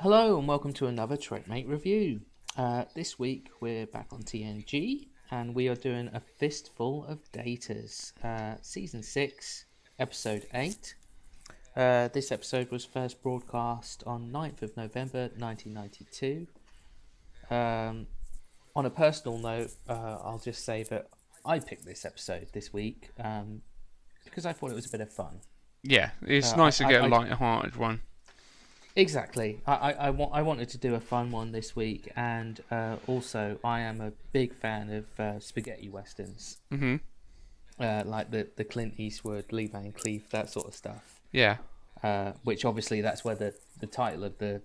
Hello and welcome to another Trekmate review. This week we're back on TNG and we are doing a Fistful of Datas, Season 6, Episode 8. This episode was first broadcast on 9th of November 1992. On a personal note, I'll just say that I picked this episode this week because I thought it was a bit of fun. Yeah, it's nice to get a light-hearted one. Exactly. I wanted to do a fun one this week, and also I am a big fan of spaghetti westerns. Mm-hmm. Like the Clint Eastwood, Lee Van Cleef, that sort of stuff. Yeah. Which obviously that's where the title of the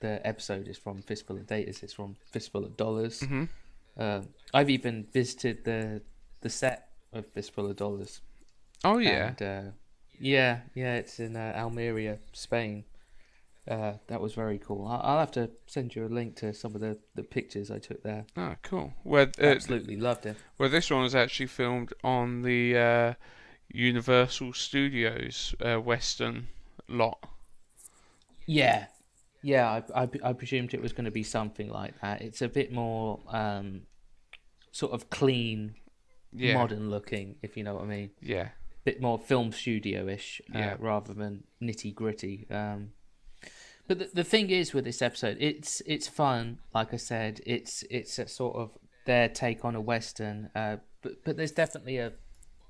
episode is from. Fistful of Datas. It's from Fistful of Dollars. Mm-hmm. I've even visited the set of Fistful of Dollars. Oh yeah. And, yeah, it's in Almeria, Spain. That was very cool. I'll have to send you a link to some of the pictures I took there. Oh, cool. Absolutely loved it. Well, this one was actually filmed on the Universal Studios Western lot. Yeah. I presumed it was going to be something like that. It's a bit more sort of clean, modern looking, if you know what I mean. Yeah. Bit more film studio-ish rather than nitty gritty. But the thing is with this episode, it's fun. Like I said, it's a sort of their take on a western. But there's definitely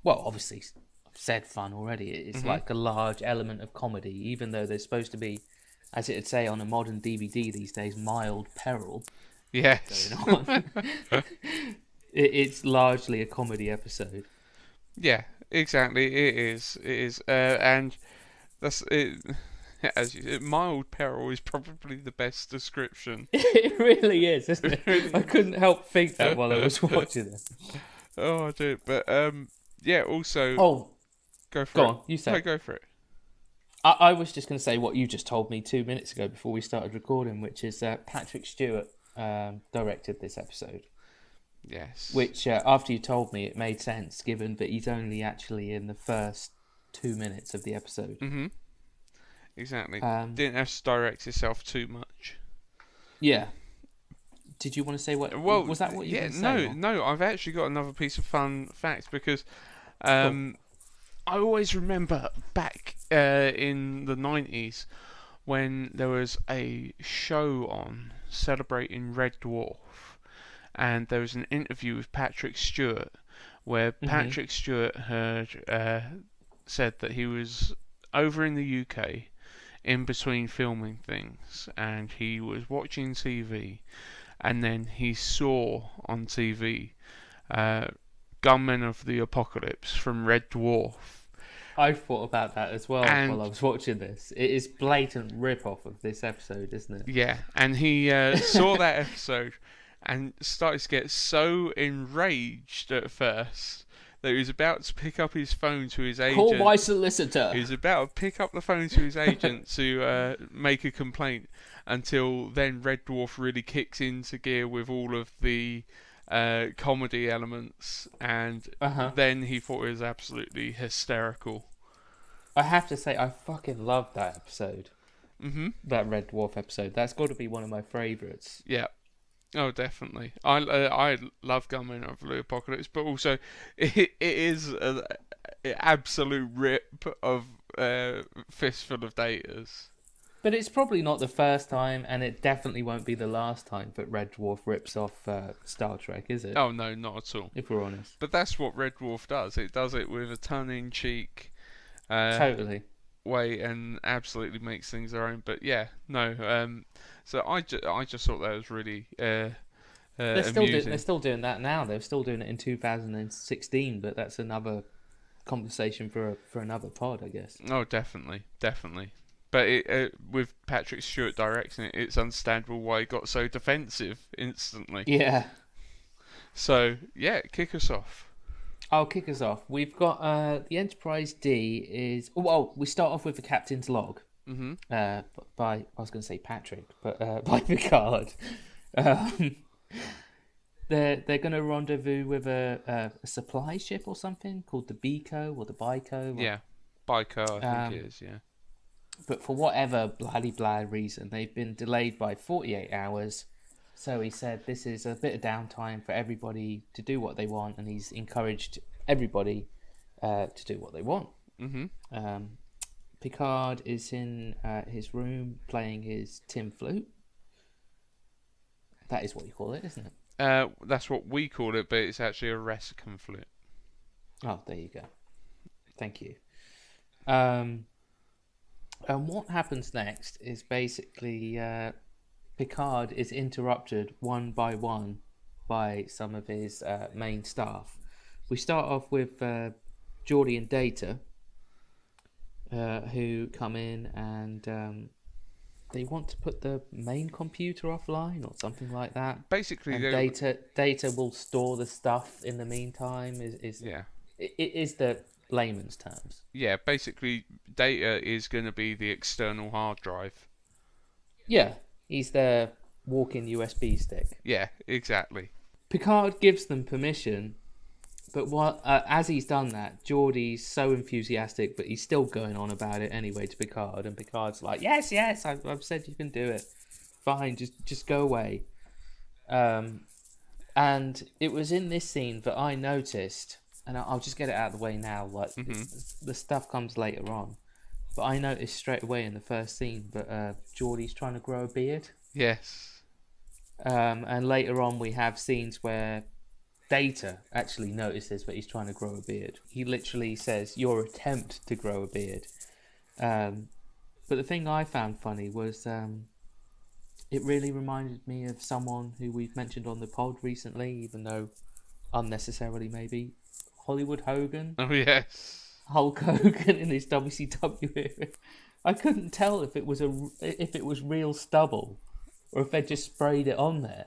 obviously I've said fun already. It's like a large element of comedy, even though there's supposed to be, as it'd say on a modern DVD these days, mild peril. Yes. Going on. It's largely a comedy episode. Yeah, exactly. It is, and that's it. As you said, mild peril is probably the best description. It really is, isn't it? I couldn't help think that while I was watching it. Oh, I do. But yeah. Also, go for it. Go on, you say. No, go for it. I was just going to say what you just told me 2 minutes ago before we started recording, which is Patrick Stewart directed this episode. Yes. Which, after you told me, it made sense, given that he's only actually in the first 2 minutes of the episode. Mm-hmm. Exactly. Didn't have to direct yourself too much. Yeah. Did you want to say what? Well, was that what you were going to say? No. I've actually got another piece of fun facts because I always remember back in the 90s when there was a show on celebrating Red Dwarf, and there was an interview with Patrick Stewart where Patrick Stewart had said that he was over in the UK in between filming things, and he was watching TV, and then he saw on TV Gunmen of the Apocalypse from Red Dwarf. I thought about that as well while I was watching this. It is blatant rip-off of this episode, isn't it? Yeah, and he saw that episode and started to get so enraged at first that he was about to pick up his phone to his agent. Call my solicitor. He was about to pick up the phone to his agent to make a complaint, until then Red Dwarf really kicks into gear with all of the comedy elements, and then he thought it was absolutely hysterical. I have to say, I fucking loved that episode. Mm-hmm. That Red Dwarf episode. That's got to be one of my favourites. Yeah. Oh, definitely. I love Gunmen of the Apocalypse, but also it is an absolute rip of Fistful of Datas. But it's probably not the first time, and it definitely won't be the last time that Red Dwarf rips off Star Trek, is it? Oh, no, not at all. If we're honest. But that's what Red Dwarf does. It does it with a tongue-in-cheek totally way, and absolutely makes things their own. But yeah, no. So I just thought that was really they're still doing that now. They're still doing it in 2016, but that's another conversation for another pod, I guess. Oh, definitely. But with Patrick Stewart directing it, it's understandable why he got so defensive instantly. Yeah. So, yeah, kick us off. I'll kick us off. We've got the Enterprise D is... Well, we start off with the captain's log. Mm-hmm. I was going to say Patrick, but by Picard. They're going to rendezvous with a supply ship or something called the Bico or the Bico. Yeah, Bico, I think it is, yeah. But for whatever bloody blah reason, they've been delayed by 48 hours. So he said this is a bit of downtime for everybody to do what they want, and he's encouraged everybody to do what they want. Mm-hmm. Picard is in his room playing his tin flute. That is what you call it, isn't it? That's what we call it, but it's actually a Resican flute. Oh, there you go. Thank you. And what happens next is basically Picard is interrupted one by one by some of his main staff. We start off with Geordi and Data, who come in and they want to put the main computer offline or something like that. Basically, and Data will store the stuff in the meantime. Yeah. It is the layman's terms. Yeah, basically, Data is going to be the external hard drive. Yeah, he's the walking USB stick. Yeah, exactly. Picard gives them permission, but as he's done that, Geordie's so enthusiastic, but he's still going on about it anyway to Picard, and Picard's like, yes, I've said you can do it. Fine, just go away. And it was in this scene that I noticed, and I'll just get it out of the way now, like the stuff comes later on, but I noticed straight away in the first scene that Geordie's trying to grow a beard. Yes. And later on we have scenes where Data actually notices that he's trying to grow a beard. He literally says, your attempt to grow a beard. But the thing I found funny was it really reminded me of someone who we've mentioned on the pod recently, even though unnecessarily maybe. Hollywood Hogan. Oh, yes. Hulk Hogan in his WCW era. I couldn't tell if it was real stubble or if they just sprayed it on there.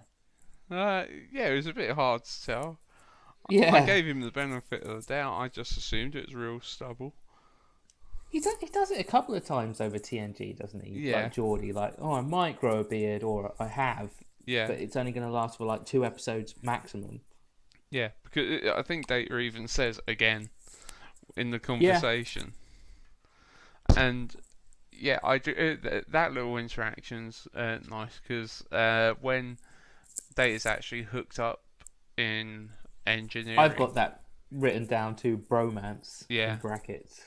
Yeah, it was a bit hard to tell. Yeah. I gave him the benefit of the doubt. I just assumed it was real stubble. He does it a couple of times over TNG, doesn't he? Yeah. Like Geordie, I might grow a beard, or I have. Yeah. But it's only going to last for 2 episodes maximum. Yeah, because I think Data even says again in the conversation. Yeah. And yeah, I do that little interaction's nice because when Data's actually hooked up in engineering, I've got that written down to bromance. Yeah. In brackets.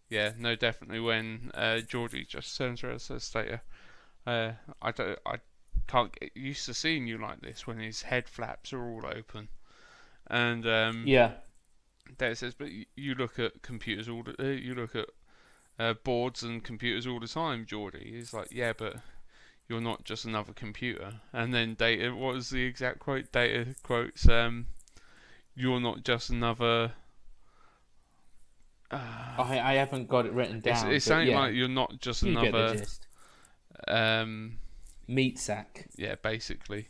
Yeah, no, definitely when Georgie just turns around and says, Data, I can't get used to seeing you like this when his head flaps are all open. And Data says, but you look at computers you look at boards and computers all the time, Geordie. He's like, yeah, but you're not just another computer. And then Data, what was the exact quote? Data quotes, you're not just another. I haven't got it written down. It's something like you're not just another. Get the gist. Meat sack. Yeah, basically.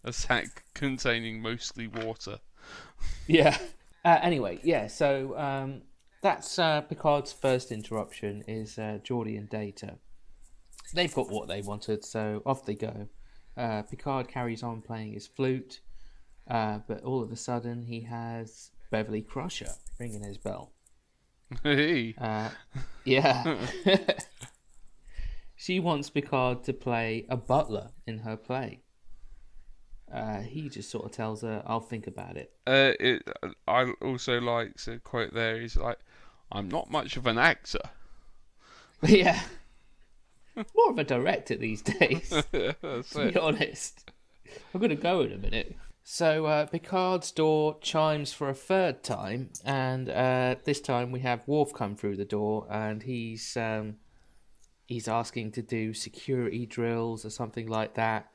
A sack containing mostly water. Yeah. Anyway, yeah. So that's Picard's first interruption. Is Geordie and Data. They've got what they wanted, so off they go. Picard carries on playing his flute, but all of a sudden he has Beverly Crusher ringing his bell. Hey. Yeah. She wants Picard to play a butler in her play. He just sort of tells her, I'll think about it. I also like the quote there. He's like, I'm not much of an actor. Yeah. More of a director these days, That's to be honest. I'm going to go in a minute. So Picard's door chimes for a third time, and this time we have Worf come through the door, and he's asking to do security drills or something like that.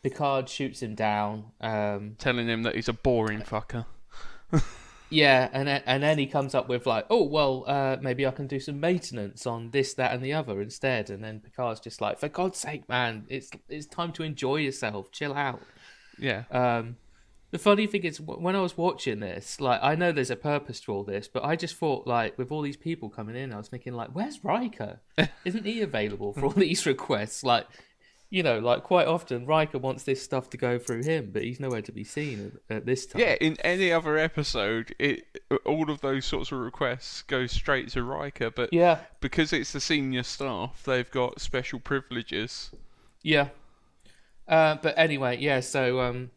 Picard shoots him down, telling him that he's a boring fucker. Yeah, and then he comes up with maybe I can do some maintenance on this, that, and the other instead. And then Picard's just like, for God's sake, man, it's time to enjoy yourself. Chill out. Yeah. The funny thing is, when I was watching this, I know there's a purpose to all this, but I just thought, with all these people coming in, I was thinking, where's Riker? Isn't he available for all these requests? Like quite often Riker wants this stuff to go through him, but he's nowhere to be seen at this time. Yeah, in any other episode, all of those sorts of requests go straight to Riker, but Yeah, because it's the senior staff, they've got special privileges. yeah. But anyway, yeah. So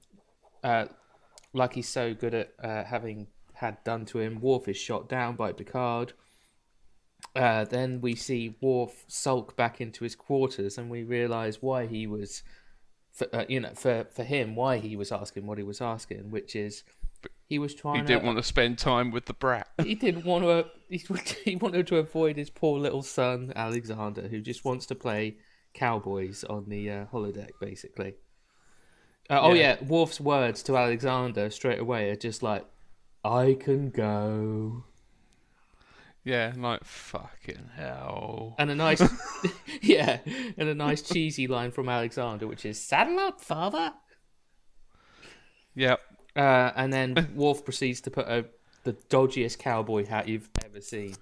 like he's so good at having had done to him, Worf is shot down by Picard. Then we see Worf sulk back into his quarters, and we realise why he was, for him, why he was asking what he was asking, which is he was trying. He didn't want to spend time with the brat. He didn't want to. He wanted to avoid his poor little son Alexander, who just wants to play cowboys on the holodeck, basically. Oh yeah, Worf's words to Alexander straight away are just like, "I can go." Yeah, like fucking hell. And a nice, yeah, and a nice cheesy line from Alexander, which is "Saddle up, father." Yep. And then Worf proceeds to put the dodgiest cowboy hat you've ever seen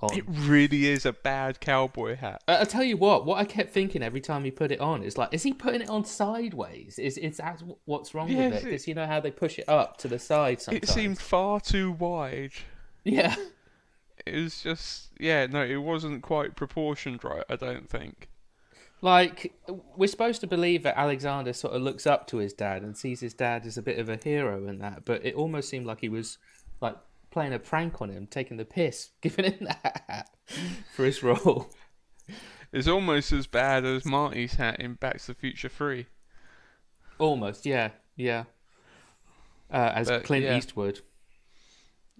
on. It really is a bad cowboy hat. I'll tell you what I kept thinking every time he put it on is like, is he putting it on sideways? Is that what's wrong with it? Because you know how they push it up to the side sometimes. It seemed far too wide. Yeah. It was just, it wasn't quite proportioned right, I don't think. Like, we're supposed to believe that Alexander sort of looks up to his dad and sees his dad as a bit of a hero in that, but it almost seemed like he was, like, playing a prank on him, taking the piss, giving him that hat for his role. It's almost as bad as Marty's hat in Back to the Future 3. Almost, yeah. As Clint Eastwood.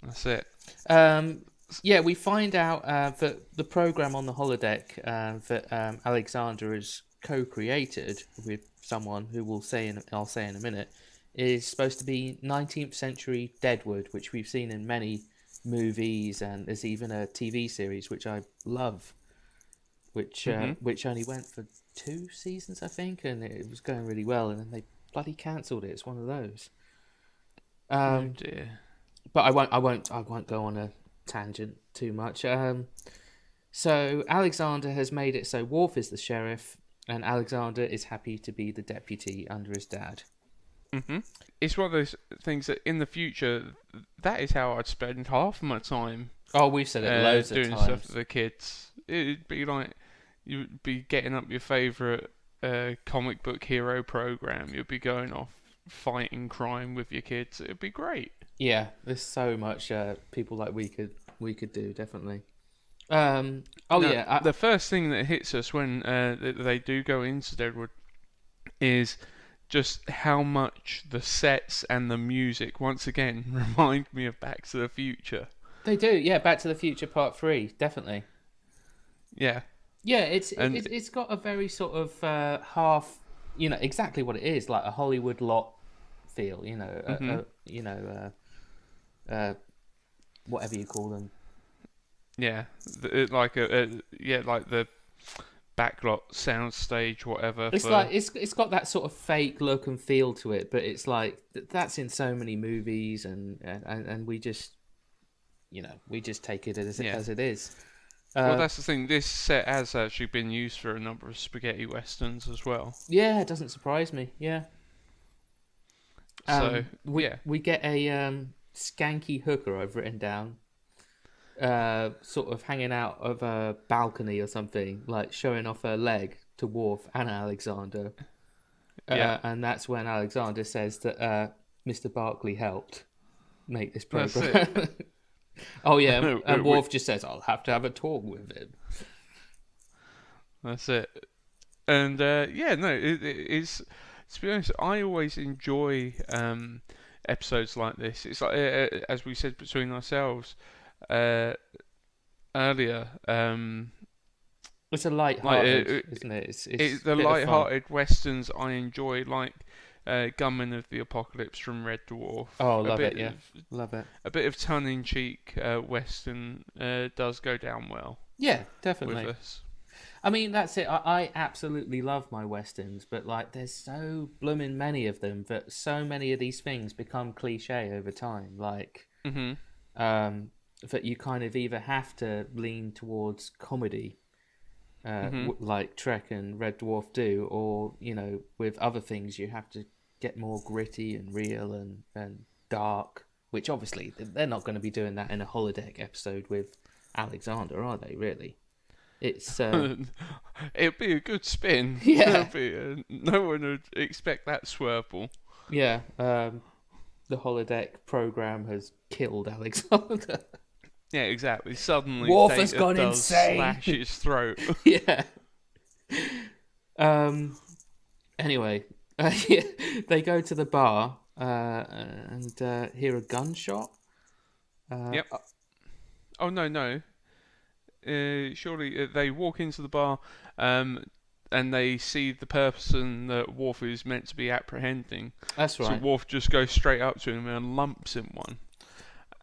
That's it. Yeah, we find out that the program on the holodeck that Alexander has co-created with someone who I'll say in a minute, is supposed to be 19th century Deadwood, which we've seen in many movies, and there's even a TV series which I love, which only went for 2 seasons, I think, and it was going really well, and then they bloody cancelled it. It's one of those. Oh dear. But I won't go on a tangent too much. So Alexander has made it so Worf is the sheriff, and Alexander is happy to be the deputy under his dad. It's one of those things that in the future, that is how I'd spend half of my time. Oh, we've said it loads of times. Doing stuff for the kids. It'd be like you'd be getting up your favourite comic book hero program. You'd be going off fighting crime with your kids. It'd be great. Yeah, there's so much people like we could do, definitely. The first thing that hits us when they do go into Deadwood is just how much the sets and the music once again remind me of Back to the Future. They do, yeah. Back to the Future Part 3, definitely. Yeah. Yeah, it's got a very sort of half, exactly what it is, like a Hollywood lot feel, whatever you call them. Yeah, like the backlot soundstage, whatever. It's like it's got that sort of fake look and feel to it, but it's like that's in so many movies, and we just, we just take it as it is. Well, that's the thing. This set has actually been used for a number of spaghetti westerns as well. Yeah, it doesn't surprise me. Yeah. We get a skanky hooker, I've written down, sort of hanging out of a balcony or something, like showing off her leg to Worf and Alexander. And that's when Alexander says that Mr. Barclay helped make this program. Oh yeah, and Worf just says, "I'll have to have a talk with him." That's it. And it's. To be honest, I always enjoy episodes like this. It's like, as we said between ourselves earlier. It's a light-hearted, isn't it? It's the light-hearted westerns I enjoy, like Gunmen of the Apocalypse from Red Dwarf. Oh, love it, yeah. Love it. A bit of tongue-in-cheek western does go down well. Yeah, definitely. With us. I mean, that's it. I absolutely love my westerns, but like, there's so blooming many of them that so many of these things become cliche over time. Like, that you kind of either have to lean towards comedy like Trek and Red Dwarf do, or with other things you have to get more gritty and real and dark, which obviously they're not going to be doing that in a holodeck episode with Alexander, are they? Really? It's it'd be a good spin. Yeah. No one would expect that swerple. Yeah. The holodeck program has killed Alexander. Yeah, exactly. Suddenly, Worf Data has gone does insane. slash his throat. Yeah. Anyway, they go to the bar and hear a gunshot. Yep. Oh no. Surely they walk into the bar, and they see the person that Worf is meant to be apprehending. That's right. So Worf just goes straight up to him and lumps him one.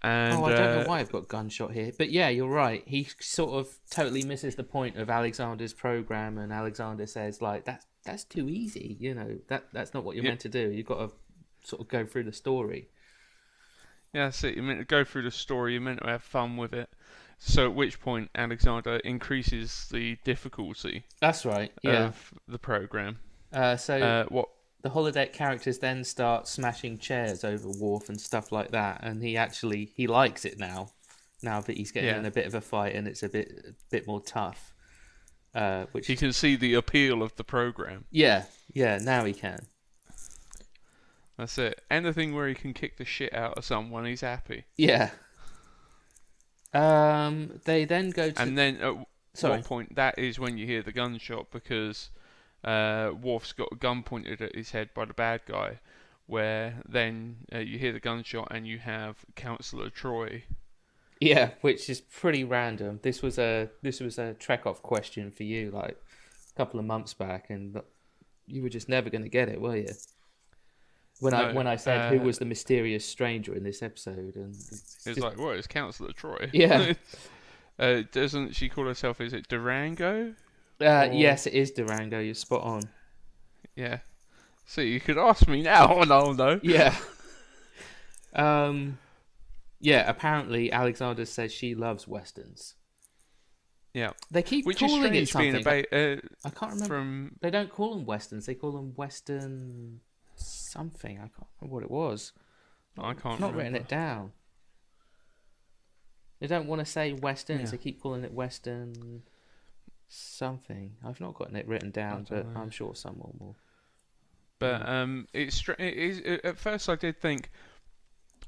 And, I don't know why I've got gunshot here, but yeah, you're right. He sort of totally misses the point of Alexander's program, and Alexander says like that's too easy. That's not what you're meant to do. You've got to sort of go through the story. Yeah, that's it. You're meant to go through the story. You're meant to have fun with it. So at which point Alexander increases the difficulty. That's right. Yeah. Of the program. What? The holodeck characters then start smashing chairs over Worf and stuff like that, and he likes it now that he's getting in a bit of a fight and it's a bit more tough. Which he can see the appeal of the program. Yeah, now he can. That's it. Anything where he can kick the shit out of someone, he's happy. Yeah. They then go to... And then at what point, that is when you hear the gunshot, because Worf's got a gun pointed at his head by the bad guy, where then you hear the gunshot and you have Counselor Troi. Yeah, which is pretty random. This was a Trek-off question for you like a couple of months back, and you were just never going to get it, were you? When I said who was the mysterious stranger in this episode, and it's like, what is Counselor Troi? Yeah. Doesn't she call herself? Is it Durango? Yes, it is Durango. You're spot on. Yeah. So you could ask me now, and I'll know. Yeah. Yeah. Apparently, Alexander says she loves westerns. Yeah. They keep Which calling is strange it something. I can't remember. They don't call them westerns. They call them western something. I can't remember what it was. I can't. I've not written it down. They don't want to say westerns. Yeah. They keep calling it western something. I've not gotten it written down, but I'm sure someone will. But it is. At first, I did think,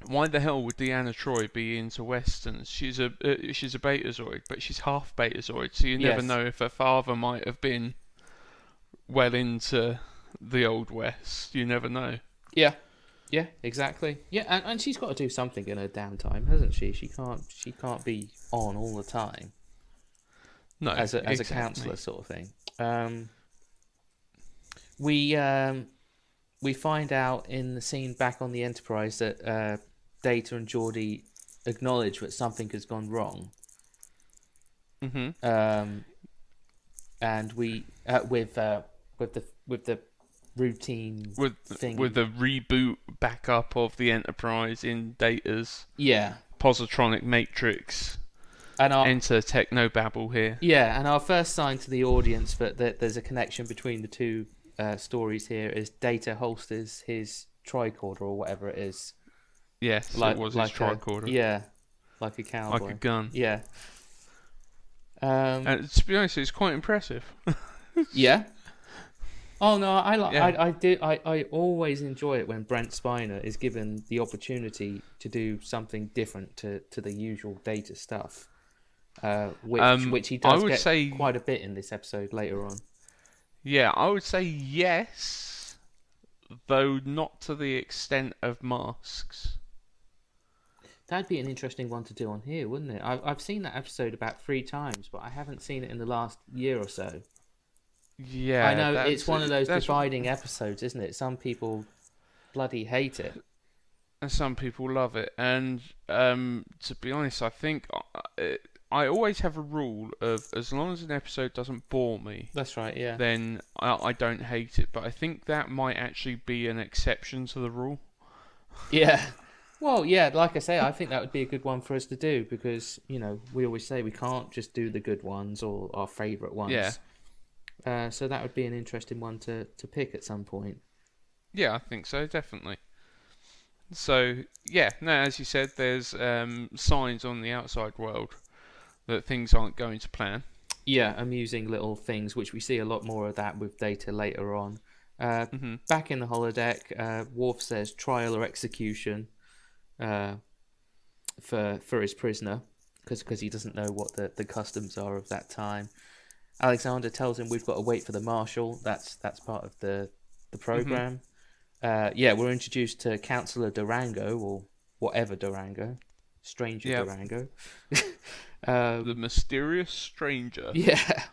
why the hell would Deanna Troi be into westerns? She's a Betazoid, but she's half Betazoid, so you never know if her father might have been well into the Old West. You never know. Yeah, exactly. Yeah, and she's got to do something in her downtime, hasn't she? She can't be on all the time. No, as a counselor sort of thing. We find out in the scene back on the Enterprise that Data and Geordi acknowledge that something has gone wrong. Mm-hmm. And we with the routine thing with the reboot backup of the Enterprise in Data's positronic matrix. And enter technobabble here. Yeah, and our first sign to the audience that there's a connection between the two stories here is Data holsters his tricorder or whatever it is. Yes, it was his tricorder. Like a cowboy. Like a gun. Yeah. And to be honest, it's quite impressive. Yeah. Oh no, I always enjoy it when Brent Spiner is given the opportunity to do something different to the usual Data stuff. Which he does say quite a bit in this episode later on. Yeah, I would say yes, though not to the extent of masks. That'd be an interesting one to do on here, wouldn't it? I've seen that episode about 3 times, but I haven't seen it in the last year or so. Yeah, I know it's one of those dividing episodes, isn't it? Some people bloody hate it. And some people love it. And to be honest, I think I always have a rule of, as long as an episode doesn't bore me, that's right, yeah, then I don't hate it. But I think that might actually be an exception to the rule. Yeah. Well, yeah, like I say, I think that would be a good one for us to do, because, we always say we can't just do the good ones or our favourite ones. Yeah. So that would be an interesting one to pick at some point. Yeah, I think so, definitely. So, yeah, no, as you said, there's signs on the outside world that things aren't going to plan. Yeah, amusing little things, which we see a lot more of that with Data later on. Back in the holodeck, Worf says trial or execution for his prisoner, because he doesn't know what the customs are of that time. Alexander tells him we've got to wait for the marshal. That's part of the program. We're introduced to Counselor Durango, or whatever Durango, Stranger Durango. The mysterious stranger. Yeah.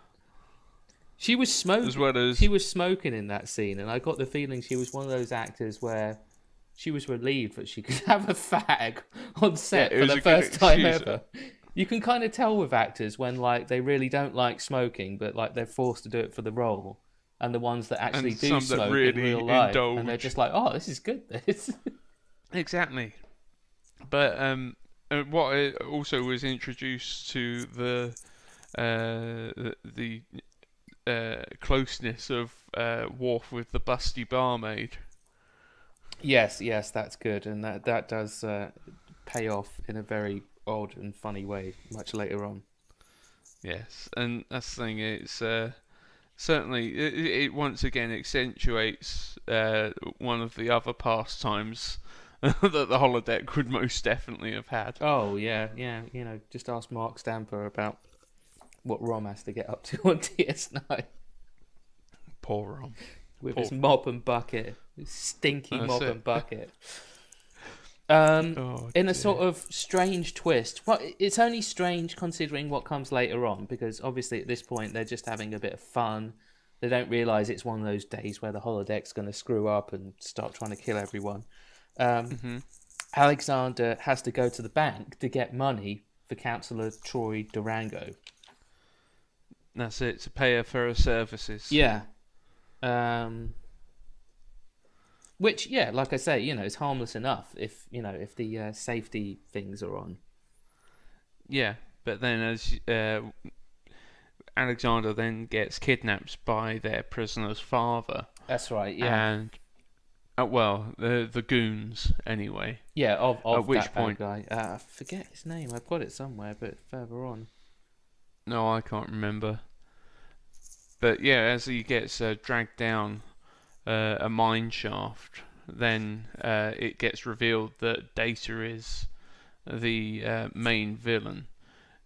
She was smoking. As well as... She was smoking in that scene, and I got the feeling she was one of those actors where she was relieved that she could have a fag on set for the first time ever. You can kind of tell with actors when like they really don't like smoking, but like they're forced to do it for the role, and the ones that actually do smoke really in real life, and they're just like, "Oh, this is good." This exactly. But what also was introduced to the closeness of Worf with the busty barmaid. Yes, that's good, and that does pay off in a very odd and funny way much later on. Yes, and that's the thing. It's certainly it once again accentuates one of the other pastimes that the holodeck would most definitely have had. Oh yeah. Just ask Mark Stamper about what Rom has to get up to on DS9. Poor Rom. With his mop and bucket. His stinky mop and bucket. In a sort of strange twist. Well, it's only strange considering what comes later on, because obviously at this point they're just having a bit of fun. They don't realise it's one of those days where the holodeck's going to screw up and start trying to kill everyone. Alexander has to go to the bank to get money for Counselor Troi Durango. That's it, to pay her for her services. Yeah. Which, yeah, like I say, is harmless enough if the safety things are on. Yeah, but then as Alexander then gets kidnapped by their prisoner's father. That's right, yeah. And, the goons, anyway. Yeah, of at which that point, bad guy. I forget his name. I've got it somewhere, but further on. No, I can't remember. But yeah, as he gets dragged down a mine shaft, then it gets revealed that Data is the main villain,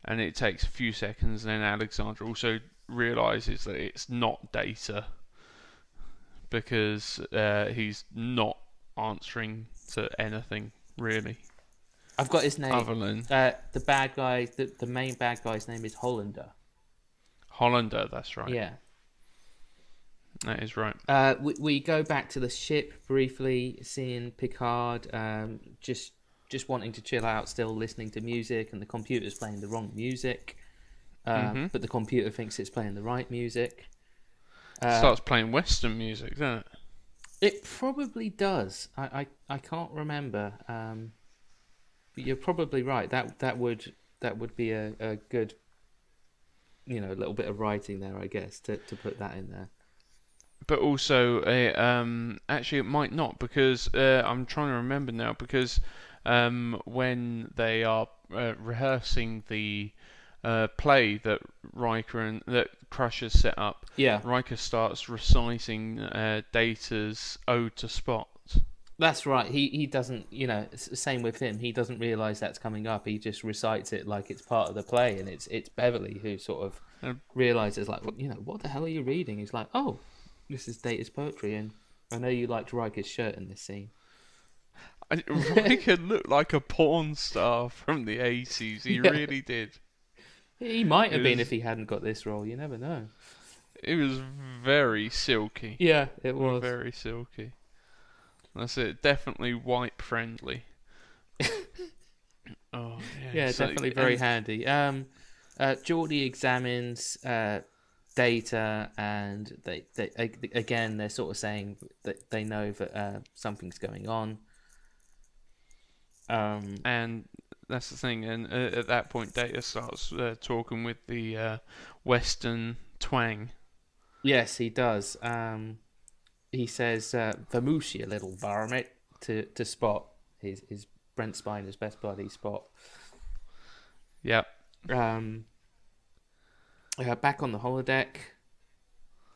and it takes a few seconds, and then Alexander also realizes that it's not Data, because he's not answering to anything really. I've got his name. Other than the bad guy, the main bad guy's name is Hollander. Hollander, that's right. Yeah. That is right. We go back to the ship briefly, seeing Picard just wanting to chill out, still listening to music, and the computer's playing the wrong music. But the computer thinks it's playing the right music. Starts playing Western music, doesn't it? It probably does. I can't remember. But you're probably right. That would be a good, little bit of writing there, I guess, to put that in there. But also, actually, it might not, because I'm trying to remember now. Because when they are rehearsing the play that that Crusher set up, Riker starts reciting Data's Ode to Spot. That's right. He doesn't, it's the same with him. He doesn't realise that's coming up. He just recites it like it's part of the play, and it's Beverly who sort of realises, like, what the hell are you reading? He's like, oh, this is Data's poetry, and I know you liked Riker's shirt in this scene. Riker looked like a porn star from the 80s. He really did. He might have been if he hadn't got this role. You never know. It was very silky. Yeah, it was. Very silky. That's it. Definitely wipe friendly. Oh, yeah, definitely very handy. Geordie examines Data, and they again, they're sort of saying that they know that something's going on. And that's the thing. And at that point, Data starts talking with the Western twang. Yes, he does. He says, "Vamoose, you little varmint," to Spot, his Brent Spiner's best buddy, Spot. Yep. Back on the holodeck,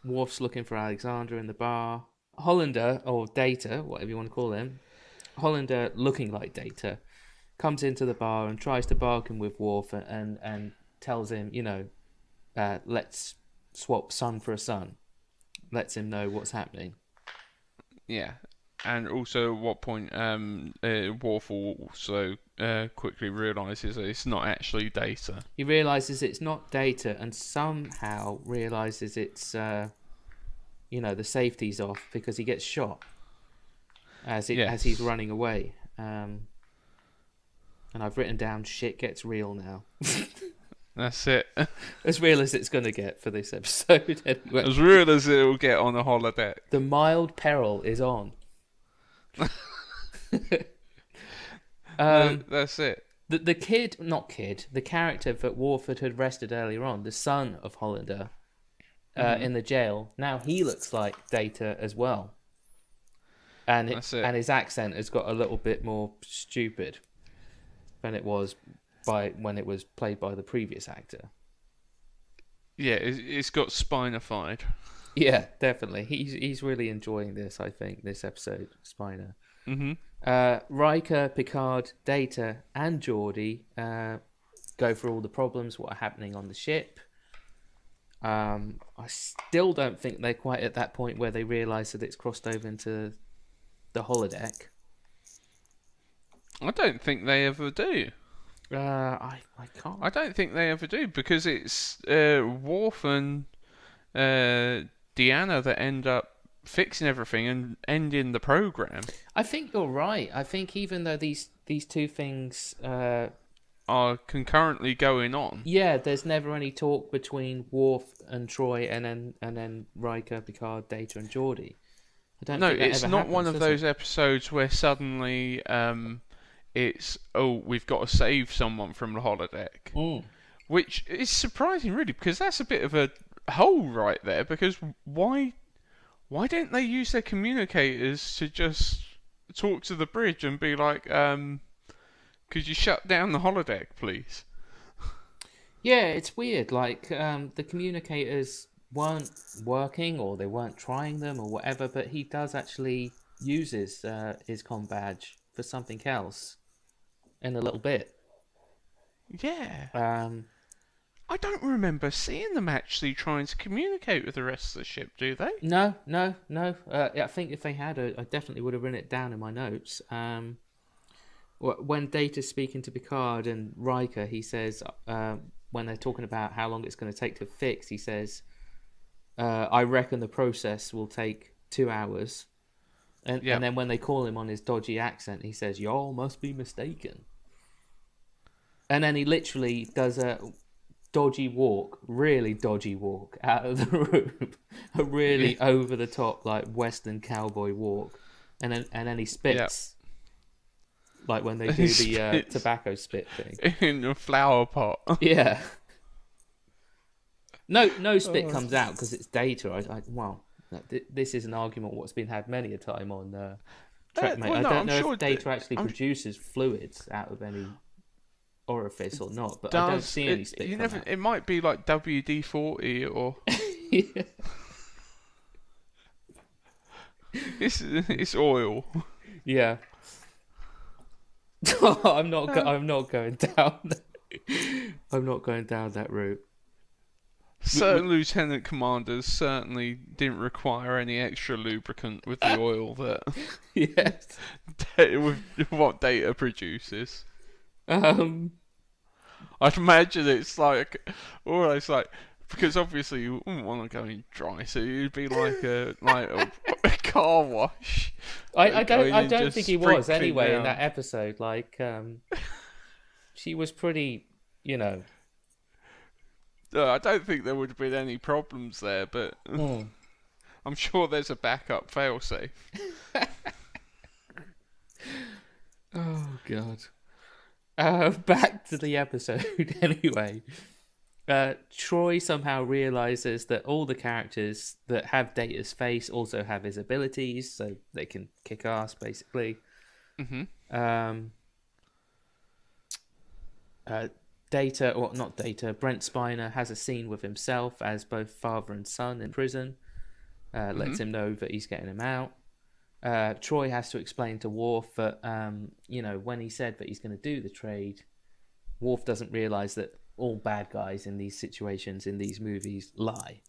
Worf's looking for Alexander in the bar. Hollander, or Data, whatever you want to call him, Hollander, looking like Data, comes into the bar and tries to bargain with Worf and tells him, let's swap sun for a sun. Lets him know what's happening. Yeah. And also, at what point Worf also quickly realises that it's not actually Data. He realises it's not Data, and somehow realises it's, the safety's off because he gets shot as he's running away. And I've written down, shit gets real now. That's it. As real as it's going to get for this episode. Anyway. As real as it will get on a holodeck. The mild peril is on. That's it. The character that Worf had arrested earlier on, the son of Hollander, in the jail, now he looks like Data as well. And his accent has got a little bit more stupid than it was when it was played by the previous actor. Yeah, it's got spinified. Yeah, definitely. He's really enjoying this, I think, this episode, Spiner. Mm-hmm. Riker, Picard, Data, and Geordi go through all the problems, what are happening on the ship. I still don't think they're quite at that point where they realise that it's crossed over into the holodeck. I don't think they ever do. I can't. I don't think they ever do, because it's Worf and Deanna that end up fixing everything and ending the program. I think you're right. I think even though these two things are concurrently going on. Yeah, there's never any talk between Worf and Troi, and then Riker, Picard, Data, and Geordi. I don't. No, think that it's ever not happens, one of those episodes where suddenly it's we've got to save someone from the holodeck, which is surprising, really, because that's a bit of a hole right there. Because why don't they use their communicators to just talk to the bridge and be like, could you shut down the holodeck, please? Yeah, it's weird. Like, the communicators weren't working, or they weren't trying them, or whatever, but he does actually uses his comm badge for something else in a little bit. Yeah. I don't remember seeing them actually trying to communicate with the rest of the ship, do they? No. I think if they had, I definitely would have written it down in my notes. When Data's speaking to Picard and Riker, he says, when they're talking about how long it's going to take to fix, he says, I reckon the process will take 2 hours. And then when they call him on his dodgy accent, he says, y'all must be mistaken. And then he literally does a really dodgy walk out of the room. A really over-the-top, like, Western cowboy walk. And then he spits. Like when they do the tobacco spit thing. In a flower pot. Yeah. No spit comes out because it's Data. This is an argument what's been had many a time on Trackmate. I don't know if Data actually produces fluids out of any orifice or not, but I don't see any spit come out. It might be like WD-40 or... Yeah. It's oil. Yeah. I'm not going down. I'm not going down that route. Certain lieutenant commanders certainly didn't require any extra lubricant with the oil that with what Data produces. I'd imagine it's like, almost like, because obviously you wouldn't want to go in dry, so you'd be like a car wash. I don't think he was anyway down. In that episode. Like, she was pretty, No, I don't think there would have been any problems there, but I'm sure there's a backup failsafe. Oh God. Back to the episode anyway. Troi somehow realizes that all the characters that have Data's face also have his abilities, so they can kick ass, basically. Um, Data, or not Data, Brent Spiner has a scene with himself as both father and son in prison. Lets him know that he's getting him out. Troi has to explain to Worf that, when he said that he's going to do the trade, Worf doesn't realize that all bad guys in these situations, in these movies, lie.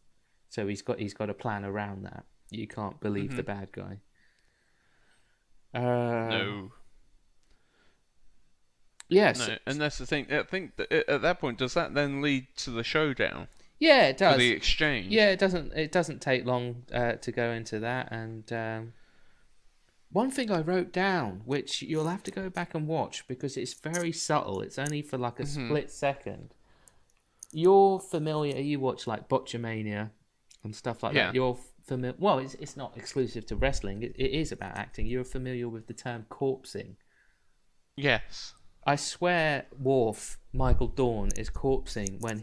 So he's got a plan around that. You can't believe the bad guy. No. Yes. No, and that's the thing. I think that at that point, does that then lead to the showdown? Yeah, it does. For the exchange. Yeah, it doesn't. It doesn't take long to go into that. And one thing I wrote down, which you'll have to go back and watch because it's very subtle. It's only for like a split second. You're familiar. You watch like Botchamania and stuff like that. You're familiar. Well, it's not exclusive to wrestling. It is about acting. You're familiar with the term corpsing. Yes. I swear Worf, Michael Dorn, is corpsing when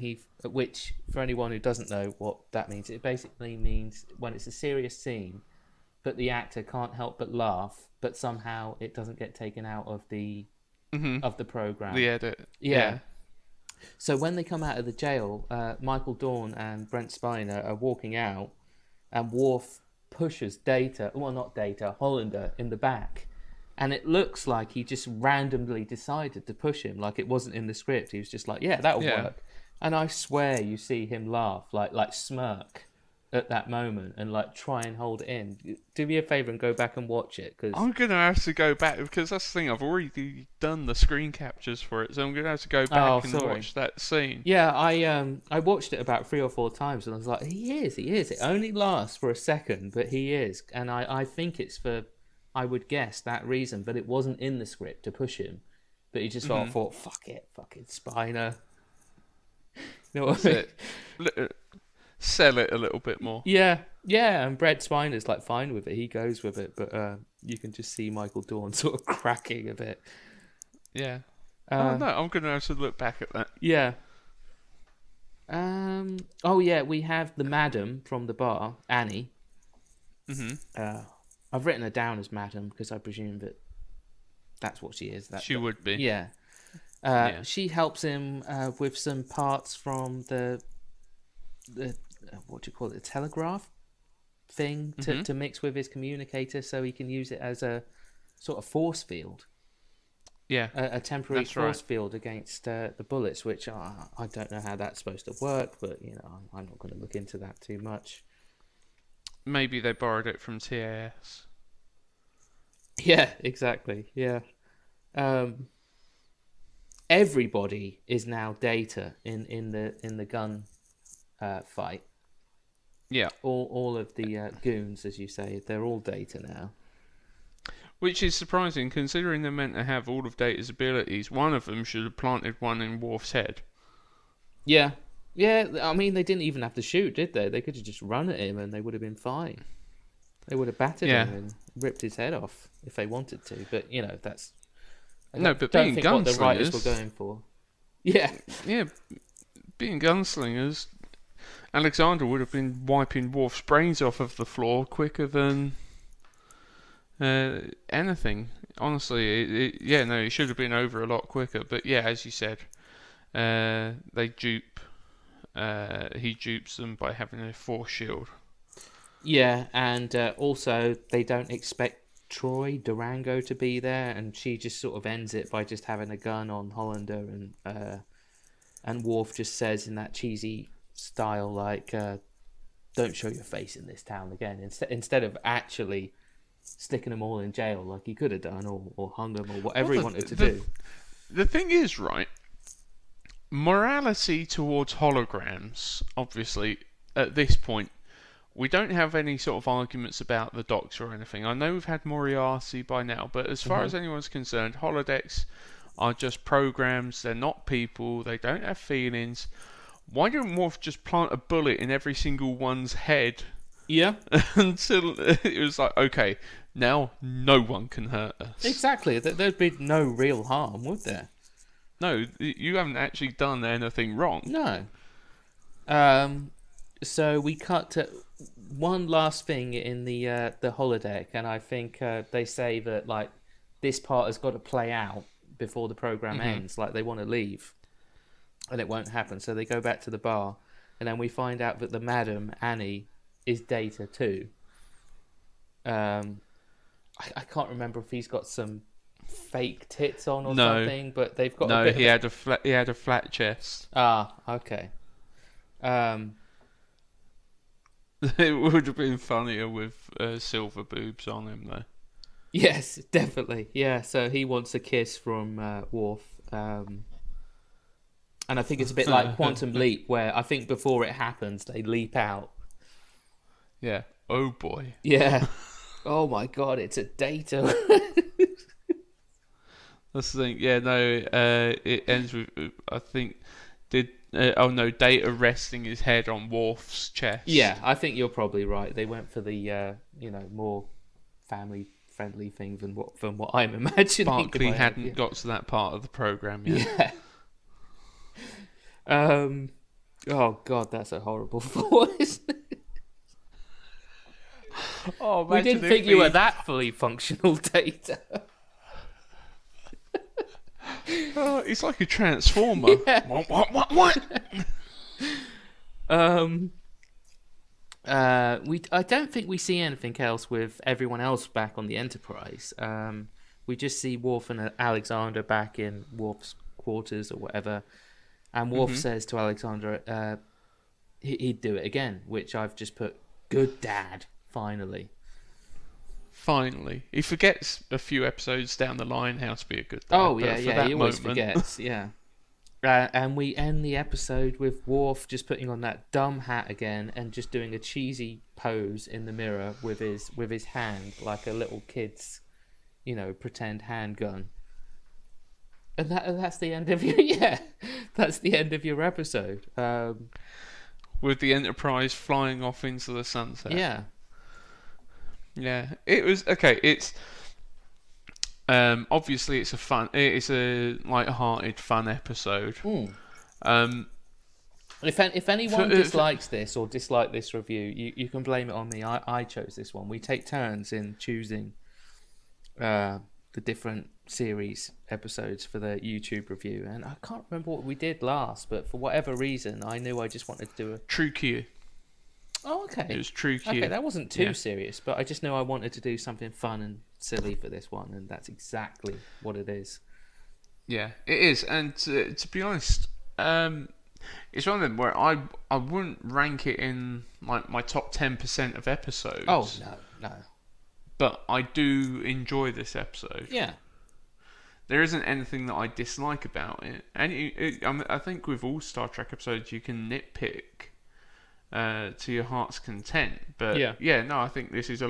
which, for anyone who doesn't know what that means, it basically means when it's a serious scene, but the actor can't help but laugh, but somehow it doesn't get taken out of the program. The edit. Yeah. So when they come out of the jail, Michael Dorn and Brent Spiner are walking out, and Worf pushes Hollander in the back. And it looks like he just randomly decided to push him, like it wasn't in the script. He was just like, "Yeah, that'll work." And I swear you see him laugh, like smirk at that moment, and like try and hold it in. Do me a favor and go back and watch it, because I'm gonna have to go back because that's the thing. I've already done the screen captures for it, so I'm gonna have to go back and watch that scene. Yeah, I watched it about 3 or 4 times, and I was like, he is. It only lasts for a second, but he is, and I think it's for, I would guess, that reason, but it wasn't in the script to push him. But he just thought, fucking Spiner. You know what I mean? Sell it a little bit more. Yeah, and Brett Spiner's like fine with it. He goes with it, but you can just see Michael Dorn sort of cracking a bit. Yeah. No, I'm going to have to look back at that. Yeah. We have the madam from the bar, Annie. I've written her down as madam because I presume that that's what she is. She would be. Yeah. She helps him with some parts from the what do you call it, the telegraph thing to mix with his communicator so he can use it as a sort of force field. Yeah. A temporary force field against the bullets, which I don't know how that's supposed to work, but I'm not going to look into that too much. Maybe they borrowed it from TAS. Yeah, exactly. Yeah. Everybody is now Data in the gun fight. Yeah. All of the goons, as you say, they're all Data now. Which is surprising, considering they're meant to have all of Data's abilities. One of them should have planted one in Worf's head. Yeah. Yeah, I mean, they didn't even have to shoot, did they? They could have just run at him and they would have been fine. They would have battered him and ripped his head off if they wanted to. But, that's... But being gunslingers... what the writers were going for. Yeah. Yeah, being gunslingers, Alexander would have been wiping Worf's brains off of the floor quicker than anything. Honestly, it should have been over a lot quicker. But yeah, as you said, he dupes them by having a force shield. Yeah, and also they don't expect Troi Durango to be there, and she just sort of ends it by just having a gun on Hollander, and Worf just says in that cheesy style, like, "Don't show your face in this town again," instead of actually sticking them all in jail like he could have done, or hung them, or whatever he wanted to do. The thing is, right, morality towards holograms, obviously, at this point, we don't have any sort of arguments about the Doctor or anything. I know we've had Moriarty by now, but as far as anyone's concerned, holodecks are just programs. They're not people. They don't have feelings. Why don't Worf just plant a bullet in every single one's head? Yeah. Until it was like, okay, now no one can hurt us. Exactly. There'd be no real harm, would there? No, you haven't actually done anything wrong. No. So we cut to one last thing in the holodeck, and I think they say that like this part has got to play out before the program ends. Like they want to leave, and it won't happen. So they go back to the bar, and then we find out that the madam Annie is Data too. I can't remember if he's got some fake tits on or something, but they've got a bit. He had a flat chest. Ah, okay. It would have been funnier with silver boobs on him, though. Yes, definitely. Yeah, so he wants a kiss from Worf. And I think it's a bit like Quantum Leap, where I think before it happens, they leap out. Yeah. Oh, boy. Yeah. Oh, my God, it's a Data. That's the thing. Yeah, no, it ends with, I think, Data resting his head on Worf's chest. Yeah, I think you're probably right. They went for the, more family-friendly thing than what I'm imagining. Barclay hadn't got to that part of the program yet. Yeah. Oh God, that's a horrible thought, isn't it? Oh, we didn't think you were that fully functional, Data. Oh, he's like a transformer. Yeah. What? I don't think we see anything else with everyone else back on the Enterprise. We just see Worf and Alexander back in Worf's quarters or whatever, and Worf says to Alexander, he'd do it again, which I've just put, good dad, finally. Finally. He forgets a few episodes down the line how to be a good dad. Oh, yeah, he always forgets, yeah. And we end the episode with Worf just putting on that dumb hat again and just doing a cheesy pose in the mirror with his hand, like a little kid's, pretend handgun. And that's the end of that's the end of your episode. With the Enterprise flying off into the sunset. Yeah. Yeah, it was okay. It's obviously it's a light-hearted, fun episode. If anyone dislikes this or disliked this review, you can blame it on me. I chose this one. We take turns in choosing the different series episodes for the YouTube review, and I can't remember what we did last, but for whatever reason, I knew I just wanted to do a True Q. Oh, okay. It was True Q. Okay, that wasn't too serious, but I just knew I wanted to do something fun and silly for this one, and that's exactly what it is. Yeah, it is. And to be honest, it's one of them where I wouldn't rank it in like my top 10% of episodes. Oh, no. But I do enjoy this episode. Yeah. There isn't anything that I dislike about it. And I think with all Star Trek episodes, you can nitpick to your heart's content, but I think this is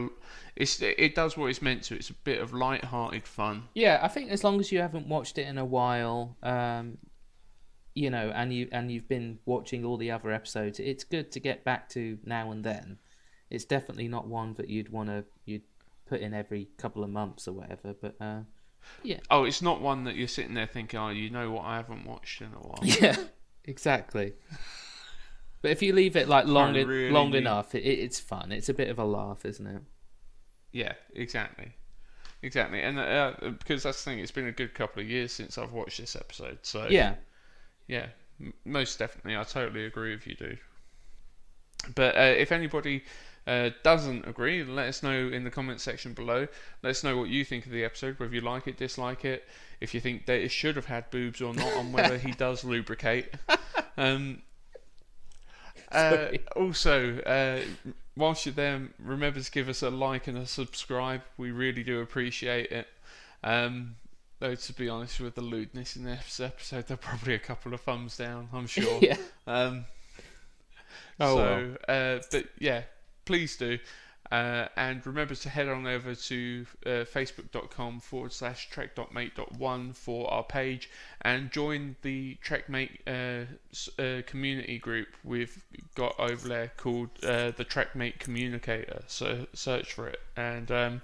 it does what it's meant to. It's a bit of light-hearted fun. Yeah, I think as long as you haven't watched it in a while, and you've been watching all the other episodes, it's good to get back to now and then. It's definitely not one that you'd put in every couple of months or whatever, but yeah. Oh, it's not one that you're sitting there thinking, oh, you know what, I haven't watched in a while. Yeah, exactly. But if you leave it like long enough, it's fun. It's a bit of a laugh, isn't it? Yeah, exactly. And because that's the thing, it's been a good couple of years since I've watched this episode. So yeah, most definitely, I totally agree with you, dude. But if anybody doesn't agree, let us know in the comments section below. Let us know what you think of the episode, whether you like it, dislike it, if you think that it should have had boobs or not, on whether he does lubricate. Also, whilst you're there, remember to give us a like and a subscribe. We really do appreciate it. Though, to be honest, with the lewdness in this episode, there are probably a couple of thumbs down, I'm sure. Yeah. But yeah, please do. And remember to head on over to facebook.com/trek.mate.1 for our page and join the TrekMate community group we've got over there called the TrekMate Communicator. So search for it and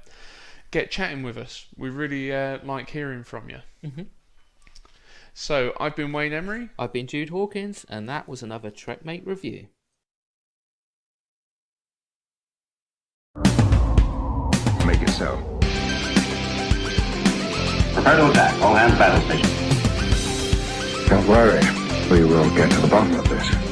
get chatting with us. We really like hearing from you. So, I've been Wayne Emery. I've been Jude Hawkins, and that was another Trekmate review. Make it so. Prepare to attack. All hands battle station. Don't worry, we will get to the bottom of this.